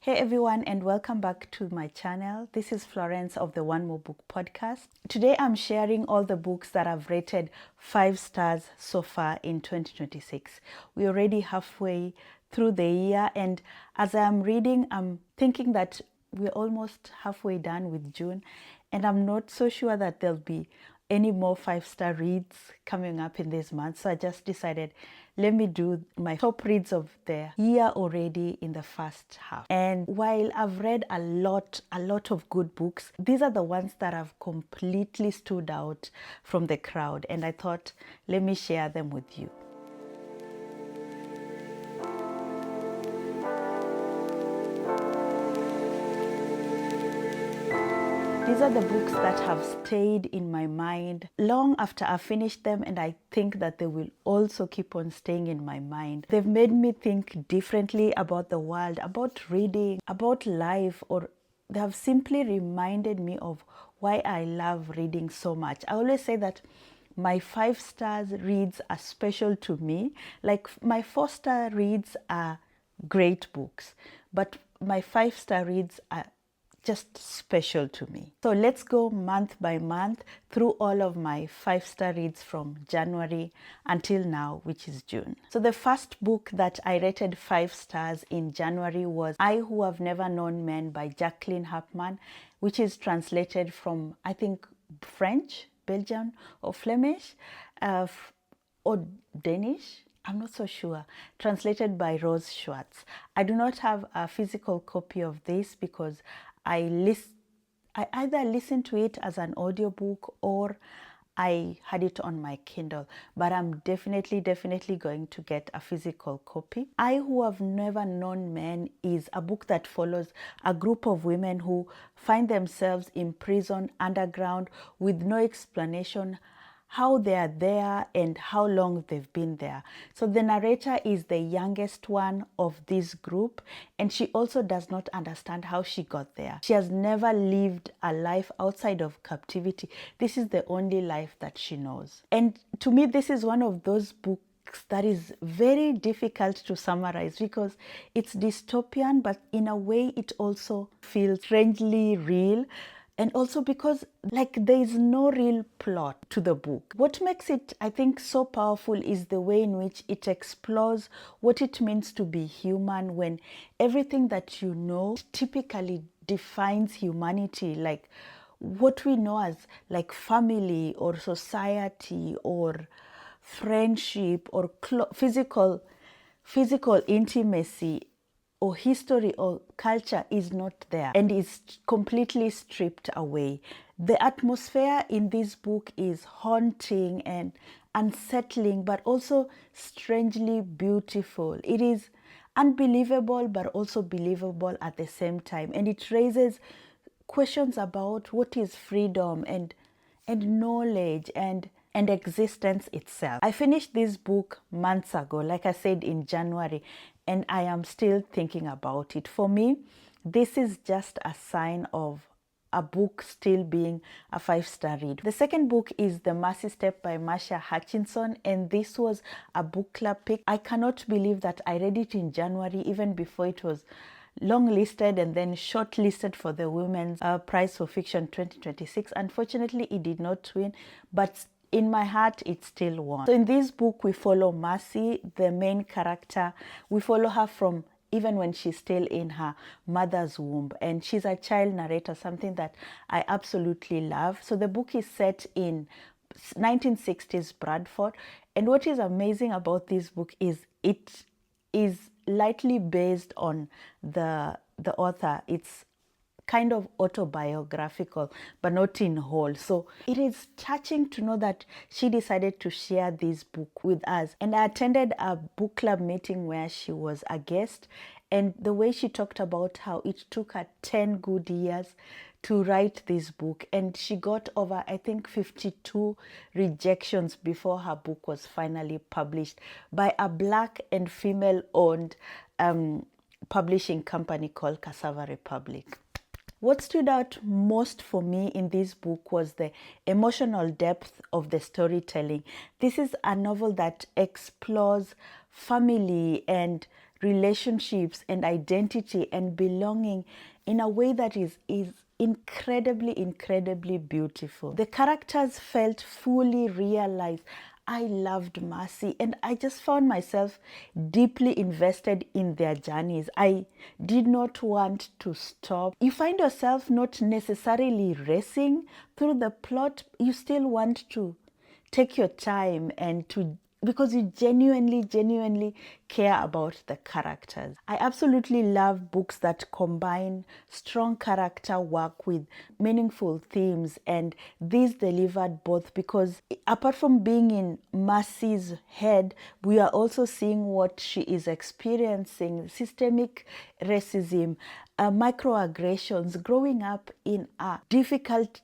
Hey everyone, and welcome back to my channel. This is Florence of the One More Book podcast. Today I'm sharing all the books that I've rated 5 stars so far in 2026. We're already halfway through the year, and as I'm reading, I'm thinking that we're almost halfway done with June, and I'm not so sure that there'll be any more 5-star reads coming up in this month. So I just decided, let me do my top reads of the year already in the first half. And while I've read a lot of good books, these are the ones that have completely stood out from the crowd. And I thought, let me share them with you. These are the books that have stayed in my mind long after I finished them, and I think that they will also keep on staying in my mind. They've made me think differently about the world, about reading, about life, or they have simply reminded me of why I love reading so much. I always say that my 5 stars reads are special to me. Like my 4-star reads are great books, but my 5-star reads are just special to me. So let's go month by month through all of my 5-star reads from January until now, which is June. So the first book that I rated 5 stars in January was I Who Have Never Known Men by Jacqueline Harpman, which is translated from, I think, French, Belgian, or Flemish, or Danish. I'm not so sure. Translated by Rosie Schwartz. I do not have a physical copy of this because I either listened to it as an audiobook or I had it on my Kindle, but I'm definitely going to get a physical copy. I Who Have Never Known Men is a book that follows a group of women who find themselves imprisoned underground with no explanation how they are there and how long they've been there. So the narrator is the youngest one of this group, and she also does not understand how she got there. She has never lived a life outside of captivity. This is the only life that she knows. And to me, this is one of those books that is very difficult to summarize because it's dystopian, but in a way it also feels strangely real. And also because there is no real plot to the book. What makes it, I think, so powerful is the way in which it explores what it means to be human when everything that you know typically defines humanity, like what we know as like family or society or friendship or physical intimacy or history or culture is not there and is completely stripped away. The atmosphere in this book is haunting and unsettling, but also strangely beautiful. It is unbelievable, but also believable at the same time. And it raises questions about what is freedom and knowledge and existence itself. I finished this book months ago, like I said, in January, and I am still thinking about it. For me, this is just a sign of a book still being a 5-star read. The second book is The Mercy Step by Marsha Hutchinson, and this was a book club pick. I cannot believe that I read it in January, even before it was long listed and then short listed for the Women's Prize for Fiction 2026. Unfortunately, it did not win, but in my heart, it still won. So in this book, we follow Mercy, the main character. We follow her from even when she's still in her mother's womb. And she's a child narrator, something that I absolutely love. So the book is set in 1960s Bradford. And what is amazing about this book is it is lightly based on the author. It's kind of autobiographical, but not in whole. So it is touching to know that she decided to share this book with us. And I attended a book club meeting where she was a guest, and the way she talked about how it took her 10 good years to write this book, and she got over, I think, 52 rejections before her book was finally published by a Black and female-owned publishing company called Cassava Republic. What stood out most for me in this book was the emotional depth of the storytelling. This is a novel that explores family and relationships and identity and belonging in a way that is incredibly beautiful. The characters felt fully realized. I loved Mercy, and I just found myself deeply invested in their journeys. I did not want to stop. You find yourself not necessarily racing through the plot. You still want to take your time and to, because you genuinely care about the characters. I absolutely love books that combine strong character work with meaningful themes, and these delivered both, because apart from being in Mercy's head, we are also seeing what she is experiencing: systemic racism, microaggressions, growing up in a difficult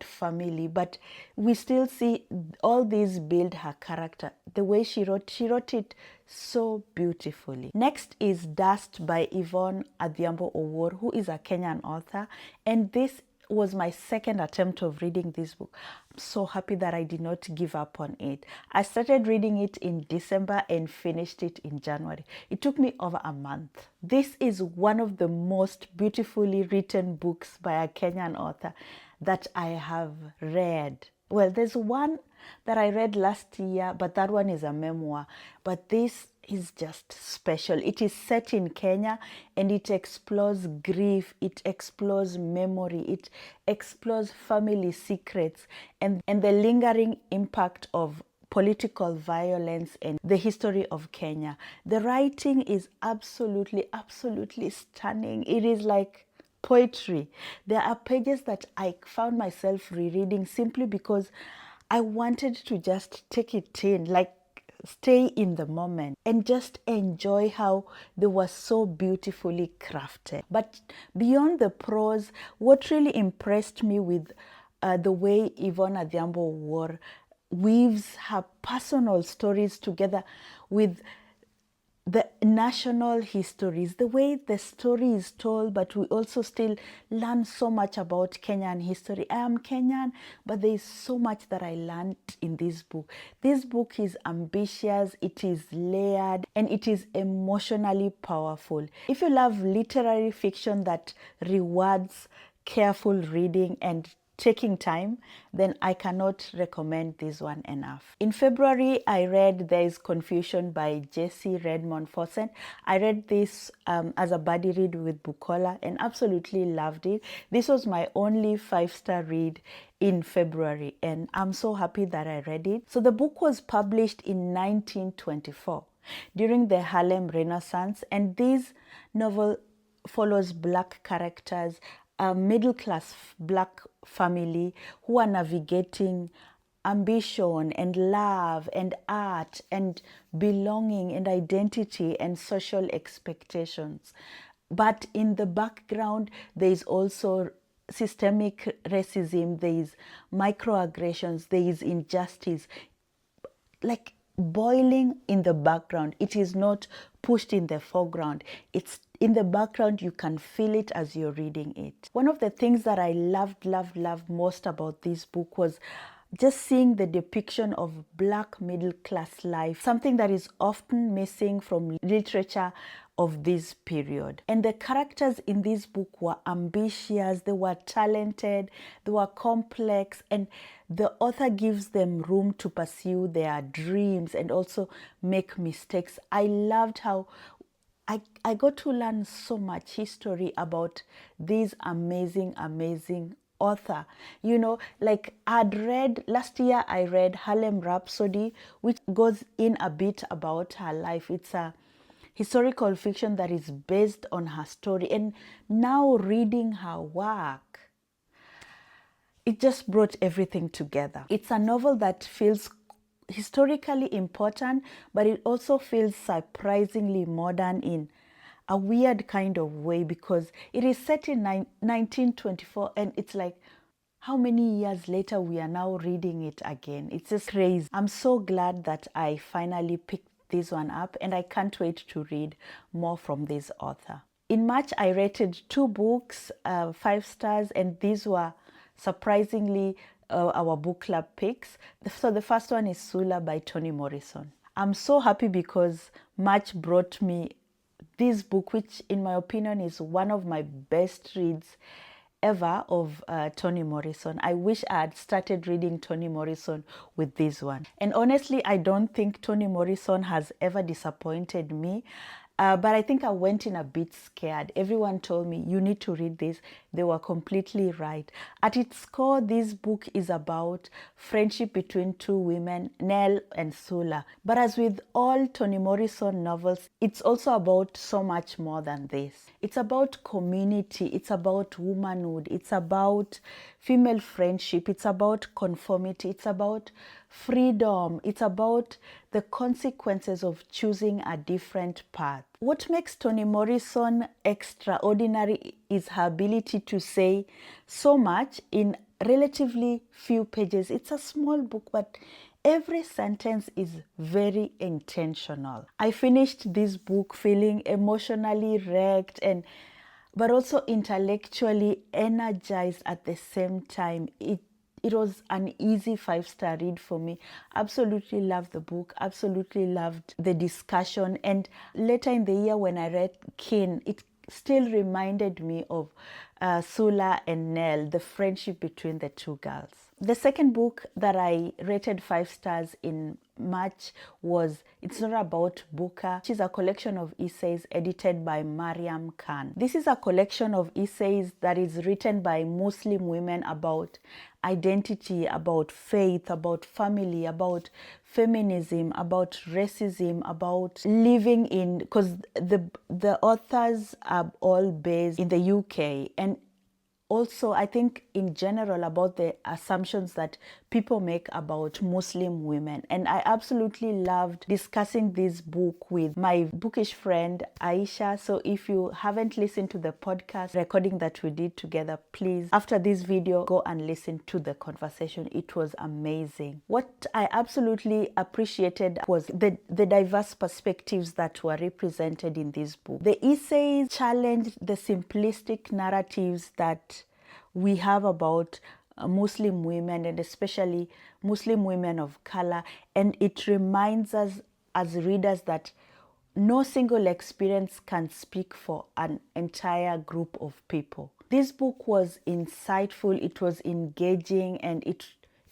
family. But we still see all these build her character. The way she wrote it so beautifully. Next is Dust by Yvonne Adhiambo Owuor, who is a Kenyan author, and this was my second attempt of reading this book. I'm so happy that I did not give up on it. I started reading it in December and finished it in January. It took me over a month. This is one of the most beautifully written books by a Kenyan author that I have read. Well, there's one that I read last year, but that one is a memoir. But this is just special. It is set in Kenya, and it explores grief, it explores memory, it explores family secrets, and the lingering impact of political violence and the history of Kenya. The writing is absolutely stunning. It is like poetry. There are pages that I found myself rereading simply because I wanted to just take it in, like stay in the moment and just enjoy how they were so beautifully crafted. But beyond the prose, what really impressed me with the way Yvonne Adhiambo Owuor weaves her personal stories together with the national histories, the way the story is told, but we also still learn so much about Kenyan history. I am Kenyan, but there is so much that I learned in this book. This book is ambitious, it is layered, and it is emotionally powerful. If you love literary fiction that rewards careful reading and taking time, then I cannot recommend this one enough. In February, I read There is Confusion by Jessie, Redmon, Fauset. I read this as a buddy read with Bukola and absolutely loved it. This was my only 5-star read in February, and I'm so happy that I read it. So the book was published in 1924 during the Harlem Renaissance, and this novel follows Black characters, a middle-class Black family who are navigating ambition and love and art and belonging and identity and social expectations. But in the background, there is also systemic racism, there is microaggressions, there is injustice, like boiling in the background. It is not pushed in the foreground. It's in the background. You can feel it as you're reading it. One of the things that I loved most about this book was just seeing the depiction of Black middle-class life, something that is often missing from literature of this period. And the characters in this book were ambitious, they were talented, they were complex, and the author gives them room to pursue their dreams and also make mistakes. I loved how I got to learn so much history about this amazing author. You know, like last year I read Harlem Rhapsody, which goes in a bit about her life. It's a historical fiction that is based on her story. And now reading her work, it just brought everything together. It's a novel that feels historically important, but it also feels surprisingly modern in a weird kind of way, because it is set in 1924, and it's like, how many years later we are now reading it again? It's just crazy. I'm so glad that I finally picked this one up, and I can't wait to read more from this author. In March, I rated 2 books 5 stars, and these were surprisingly our book club picks. So the first one is Sula by Toni Morrison. I'm so happy because March brought me this book, which in my opinion is one of my best reads ever of Toni Morrison. I wish I had started reading Toni Morrison with this one. And honestly, I don't think Toni Morrison has ever disappointed me. But I think I went in a bit scared. Everyone told me, you need to read this. They were completely right. At its core, this book is about friendship between two women, Nell and Sula. But as with all Toni Morrison novels, it's also about so much more than this. It's about community. It's about womanhood. It's about female friendship. It's about conformity. It's about freedom. It's about the consequences of choosing a different path. What makes Toni Morrison extraordinary is her ability to say so much in relatively few pages. It's a small book, but every sentence is very intentional. I finished this book feeling emotionally wrecked but also intellectually energized at the same time. It was an easy 5-star read for me. Absolutely loved the book, absolutely loved the discussion. And later in the year when I read Kin, it still reminded me of Sula and Nell, the friendship between the two girls. The second book that I rated 5 stars in March was It's Not About Burqa, which is a collection of essays edited by Mariam Khan. This is a collection of essays that is written by Muslim women about identity, about faith, about family, about feminism, about racism, about living in, because the authors are all based in the UK, and also I think in general about the assumptions that people make about Muslim women. And I absolutely loved discussing this book with my bookish friend Aisha. So if you haven't listened to the podcast recording that we did together, please, after this video, go and listen to the conversation. It was amazing. What I absolutely appreciated was the diverse perspectives that were represented in this book. The essays challenged the simplistic narratives that we have about Muslim women, and especially Muslim women of color. And it reminds us as readers that no single experience can speak for an entire group of people. This book was insightful, it was engaging, and it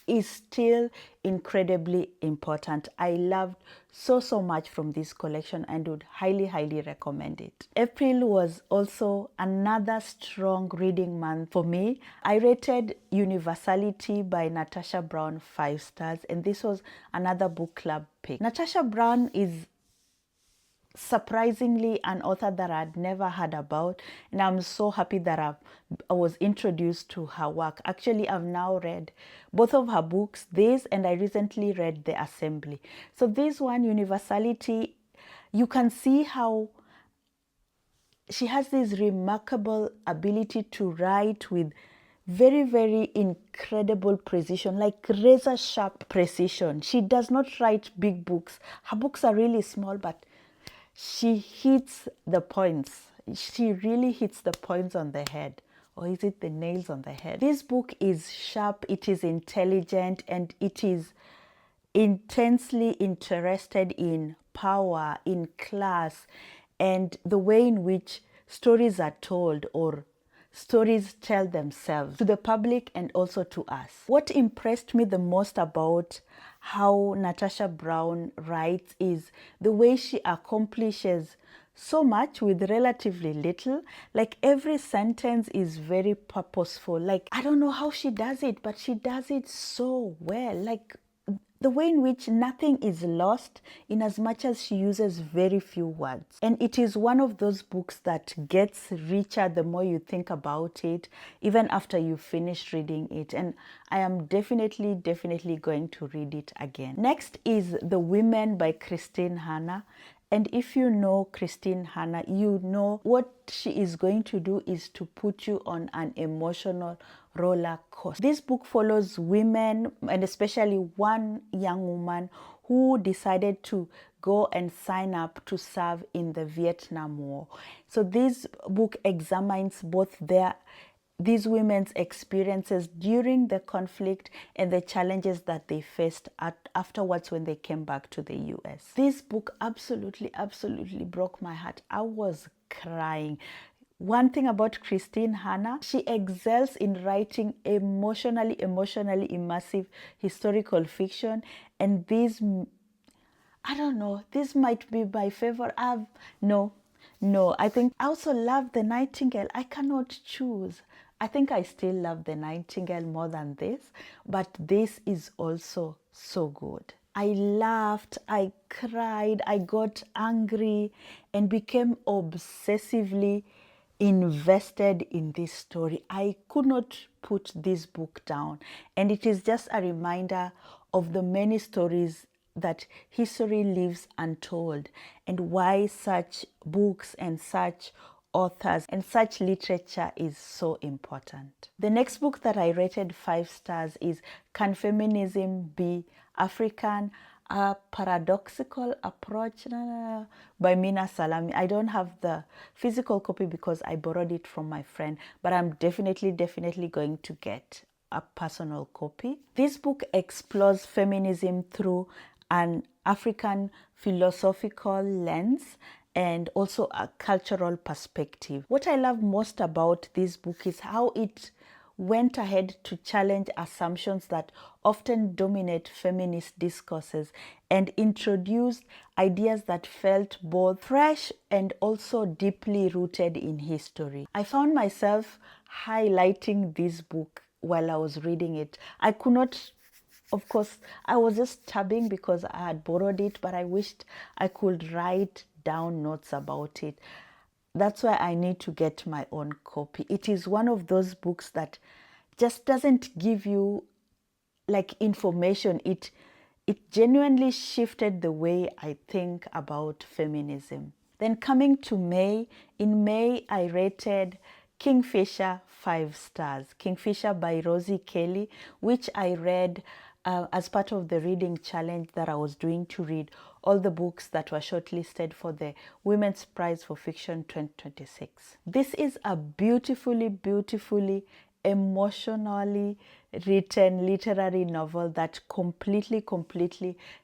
is still incredibly important. I loved so much from this collection and would highly recommend it. April was also another strong reading month for me. I rated Universality by Natasha Brown 5 stars, and this was another book club pick. Natasha Brown is surprisingly an author that I'd never heard about, and I'm so happy that I was introduced to her work. Actually, I've now read both of her books, this, and I recently read The Assembly. So this one, Universality, you can see how she has this remarkable ability to write with very incredible precision, like razor sharp precision. She does not write big books. Her books are really small, but she hits the points. She really hits the points on the head. Or is it the nails on the head? This book is sharp, it is intelligent, and it is intensely interested in power, in class, and the way in which stories are told, or stories tell themselves to the public and also to us. What impressed me the most about how Natasha Brown writes is the way she accomplishes so much with relatively little. Like every sentence is very purposeful. Like, I don't know how she does it, but she does it so well. Like the way in which nothing is lost in as much as she uses very few words. And it is one of those books that gets richer the more you think about it, even after you finish reading it. And I am definitely going to read it again. Next is The Women by Kristin Hanna. And if you know Kristin Hanna, you know what she is going to do is to put you on an emotional roller coaster. This book follows women, and especially one young woman who decided to go and sign up to serve in the Vietnam War. So this book examines both their these women's experiences during the conflict and the challenges that they faced afterwards when they came back to the US. This book absolutely broke my heart. I was crying. One thing about Kristin Hanna, she excels in writing emotionally immersive historical fiction, and this, I don't know, this might be my favorite. No, I think I also love The Nightingale. I cannot choose. I think I still love The Nightingale more than this, but this is also so good. I laughed, I cried, I got angry and became obsessively invested in this story. I could not put this book down, and it is just a reminder of the many stories that history leaves untold, and why such books and such authors and such literature is so important. The next book that I rated 5 stars is Can Feminism Be African? A Paradoxical Approach by Minna Salami. I don't have the physical copy because I borrowed it from my friend, but I'm definitely going to get a personal copy. This book explores feminism through an African philosophical lens and also a cultural perspective. What I love most about this book is how it went ahead to challenge assumptions that often dominate feminist discourses and introduced ideas that felt both fresh and also deeply rooted in history. I found myself highlighting this book while I was reading it. I could not, of course, I was just tabbing because I had borrowed it, but I wished I could write down notes about it. That's why I need to get my own copy. It is one of those books that just doesn't give you like information. It genuinely shifted the way I think about feminism. Then coming to May, in May I rated Kingfisher 5 stars. Kingfisher by Rosie, Kelley, which I read as part of the reading challenge that I was doing to read all the books that were shortlisted for the Women's Prize for Fiction 2026. This is a beautifully emotionally written literary novel that completely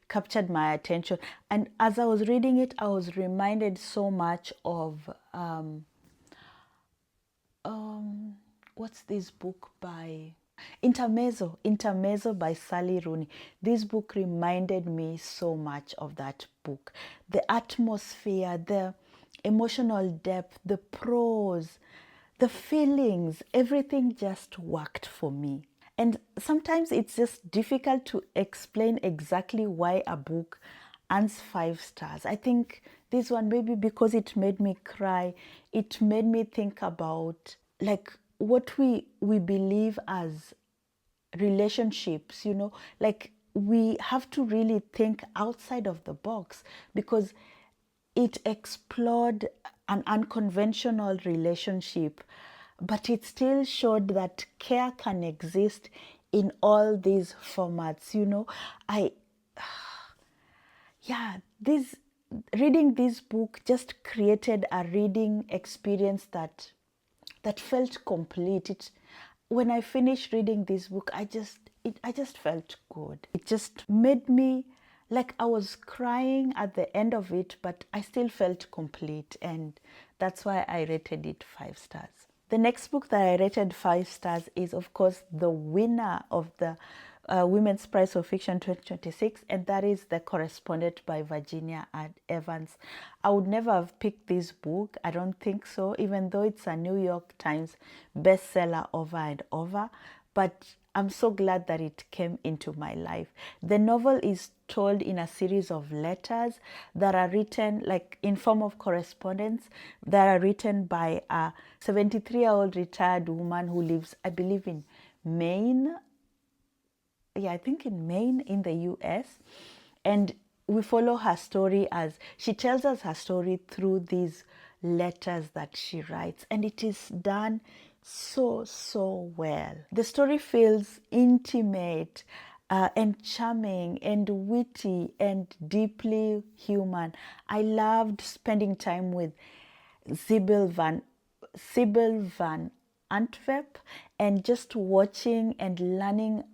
captured my attention. And as I was reading it, I was reminded so much of what's this book by Intermezzo by Sally Rooney. This book reminded me so much of that book. The atmosphere, the emotional depth, the prose, the feelings, everything just worked for me. And sometimes it's just difficult to explain exactly why a book earns 5 stars. I think this one, maybe because it made me cry, it made me think about like what we believe as relationships, you know, like we have to really think outside of the box, because it explored an unconventional relationship, but it still showed that care can exist in all these formats, you know. Reading this book just created a reading experience that felt complete. When I finished reading this book, I just felt good. It just made me like I was crying at the end of it, but I still felt complete, and that's why I rated it 5 stars. The next book that I rated 5 stars is, of course, the winner of the Women's Prize for Fiction 2026, and that is The Correspondent by Virginia Evans. I would never have picked this book, I don't think so, even though it's a New York Times bestseller over and over, but I'm so glad that it came into my life. The novel is told in a series of letters that are written like in form of correspondence, that are written by a 73-year-old retired woman who lives, I believe, in Maine. Yeah, I think in Maine in the US. And we follow her story as she tells us her story through these letters that she writes. And it is done so well. The story feels intimate and charming and witty and deeply human. I loved spending time with Sybil Van Antwerp, and just watching and learning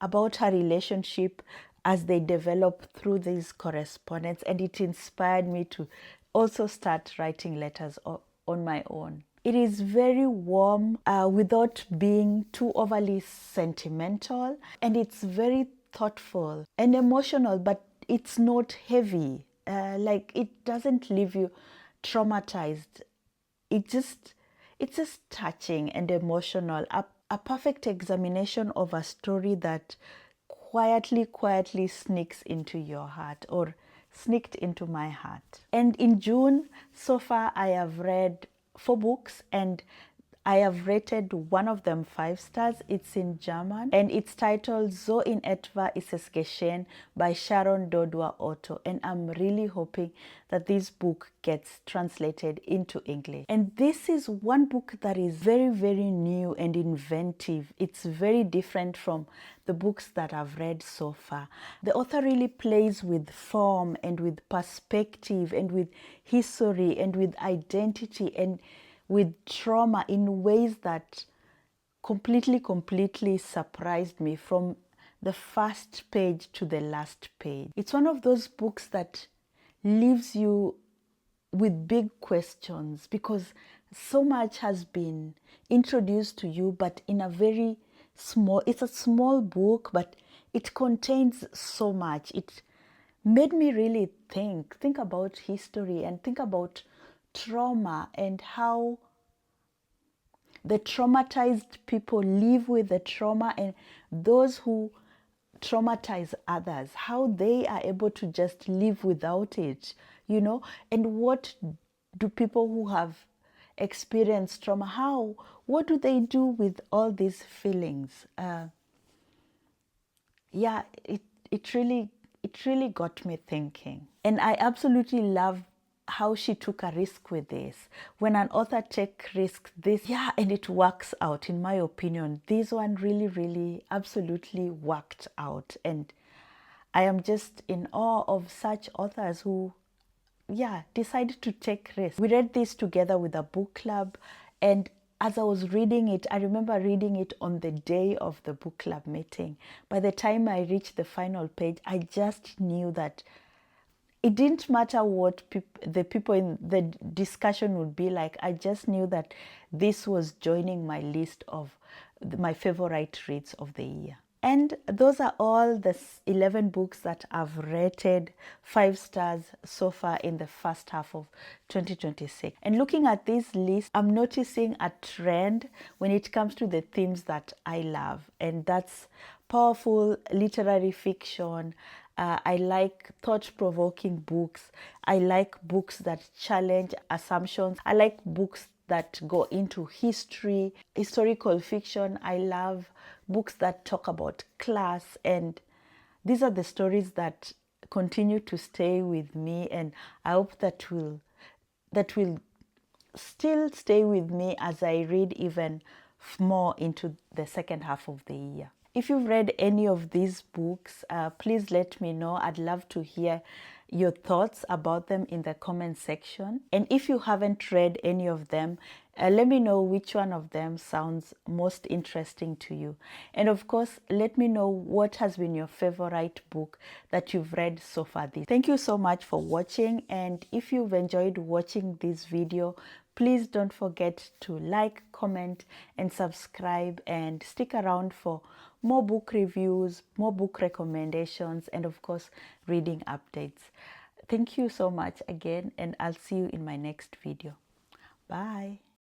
about her relationship as they develop through these correspondence, and it inspired me to also start writing letters on my own. It is very warm without being too overly sentimental, and it's very thoughtful and emotional, but it's not heavy. Like, it doesn't leave you traumatized. It's just touching and emotional. A perfect examination of a story that quietly sneaks into your heart, or sneaked into my heart. And in June, so far, I have read 4 books, and I have rated one of them 5 stars. It's in German, and it's titled So in etwa ist es geschehen by Sharon Dodua Otoo. And I'm really hoping that this book gets translated into English. And this is one book that is very, very new and inventive. It's very different from the books that I've read so far. The author really plays with form and with perspective and with history and with identity and with trauma in ways that completely surprised me from the first page to the last page. It's one of those books that leaves you with big questions, because so much has been introduced to you, but in a very small, it's a small book, but it contains so much. It made me really think about history and think about trauma and how the traumatized people live with the trauma, and those who traumatize others, how they are able to just live without it, you know. And what do people who have experienced trauma, what do they do with all these feelings? Yeah, it really got me thinking. And I absolutely love how she took a risk with this. When an author takes risks, and it works out, in my opinion. This one really absolutely worked out. And I am just in awe of such authors who decided to take risks. We read this together with a book club, and as I was reading it, I remember reading it on the day of the book club meeting. By the time I reached the final page, I just knew that it didn't matter what the people in the discussion would be like. I just knew that this was joining my list of my favorite reads of the year. And those are all the 11 books that I've rated 5 stars so far in the first half of 2026. And looking at this list, I'm noticing a trend when it comes to the themes that I love. And that's powerful literary fiction. I like thought-provoking books. I like books that challenge assumptions. I like books that go into history, historical fiction. I love books that talk about class, and these are the stories that continue to stay with me, and I hope that will still stay with me as I read even more into the second half of the year. If you've read any of these books, please let me know. I'd love to hear your thoughts about them in the comment section. And if you haven't read any of them, let me know which one of them sounds most interesting to you. And of course, let me know what has been your favorite book that you've read so far. Thank you so much for watching. And if you've enjoyed watching this video, please don't forget to like, comment, and subscribe, and stick around for more book reviews, more book recommendations, and of course, reading updates. Thank you so much again, and I'll see you in my next video. Bye.